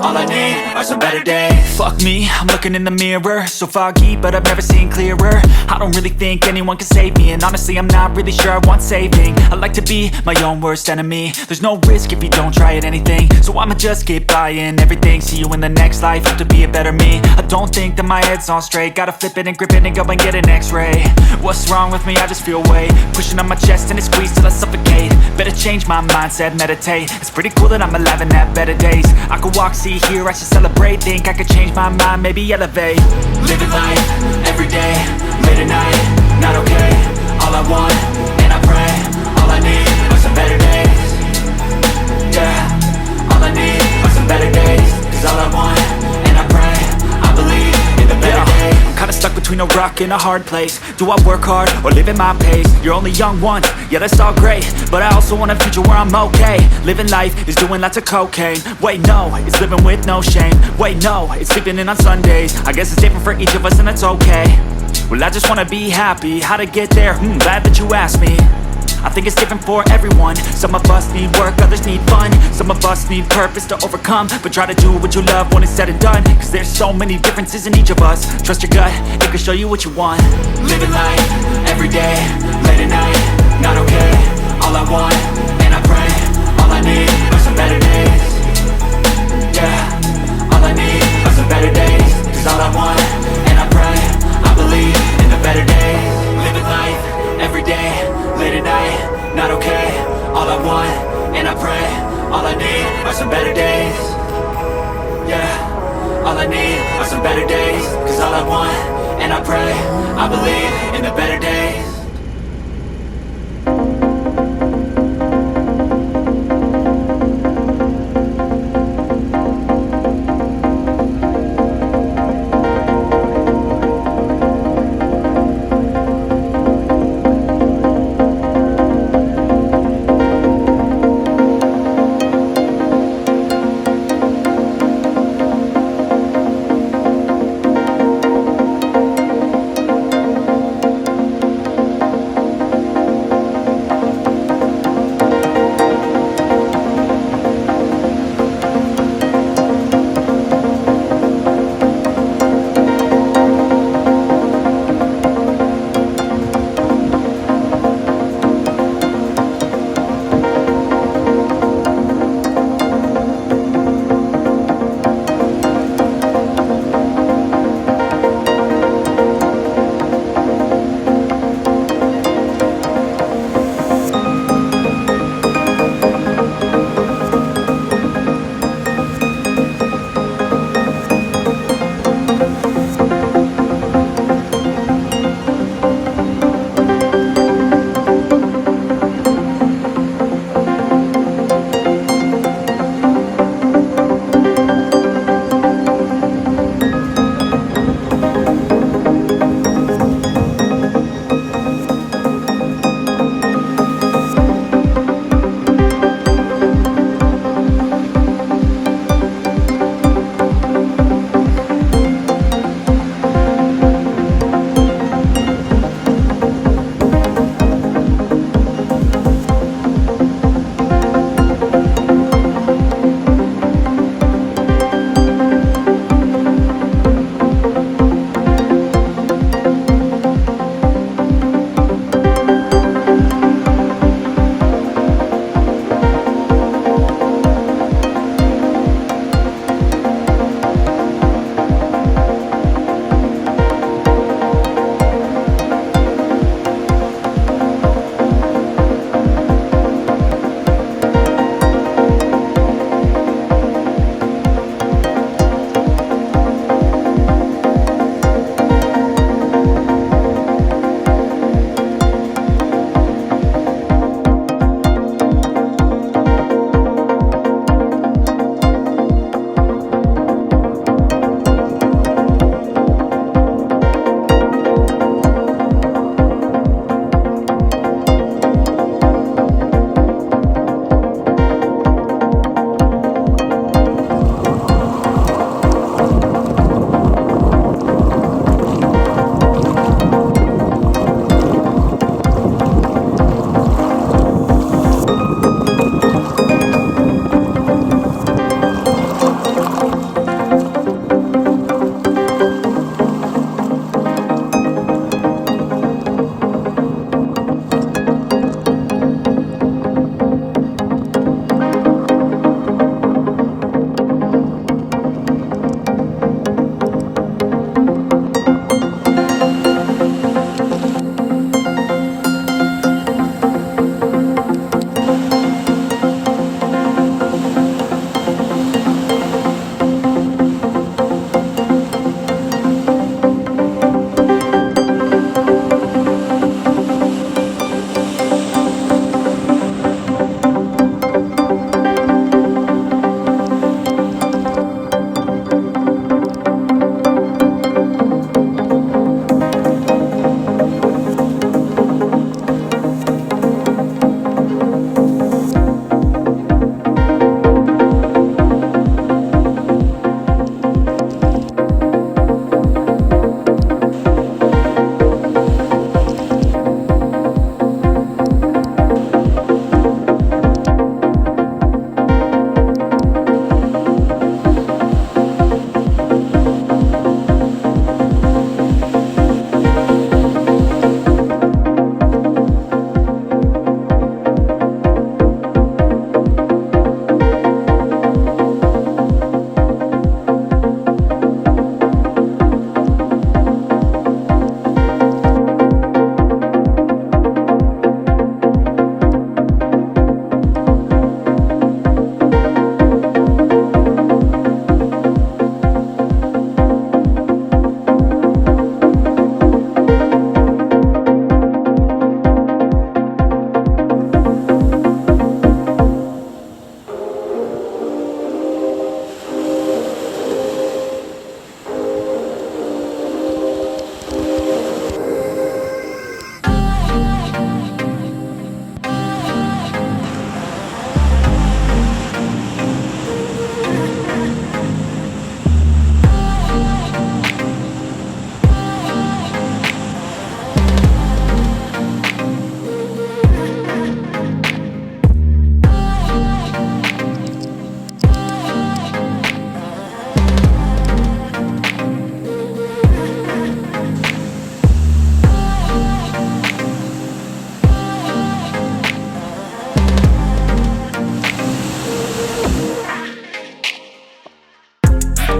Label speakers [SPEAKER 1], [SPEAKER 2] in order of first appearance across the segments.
[SPEAKER 1] all I need are some better days. Fuck me, I'm looking in the mirror, so foggy, but I've never seen clearer. I don't really think anyone can save me, and honestly I'm not really sure I want saving. I like to be my own worst enemy. There's no risk if you don't try at anything, so I'ma just keep buying everything. See you in the next life, hope to be a better me. I don't think that my head's on straight, gotta flip it and grip it and go and get an x-ray. What's wrong with me? I just feel weight pushing on my chest and it squeezes till I suffocate. Better change my mindset, meditate. It's pretty cool that I'm alive and have better days. I could walk, see, hear, I should celebrate. Think I could change my mind, maybe elevate. Living life, everyday, late at night, not okay. All I want, and I pray, all I need are some better days. Yeah, all I need are some better days. Cause all I want, and I pray, I believe in the better days. I'm kinda stuck between a rock and a hard place. Do I work hard or live at my pace? You're only young once, yeah that's all great, but I also want a future where I'm okay. Living life is doing lots of cocaine. Wait no, it's living with no shame. Wait no, it's sleeping in on Sundays. I guess it's different for each of us and that's okay. Well I just wanna be happy, how to get there? Glad that you asked me. I think it's different for everyone. Some of us need work, others need fun. Some of us need purpose to overcome. But try to do what you love when it's said and done. Cause there's so many differences in each of us. Trust your gut, it can show you what you want. Living life, everyday, late at night, not okay. All I want, and I pray, all I need are some better days. Yeah, all I need are some better days. Cause all I want, and I pray, I believe in the better days. Living life, everyday, late at night, not okay. All I want, and I pray, all I need are some better days. Yeah, all I need are some better days. Cause all I want, and I pray, I believe in the better days.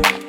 [SPEAKER 1] yeah.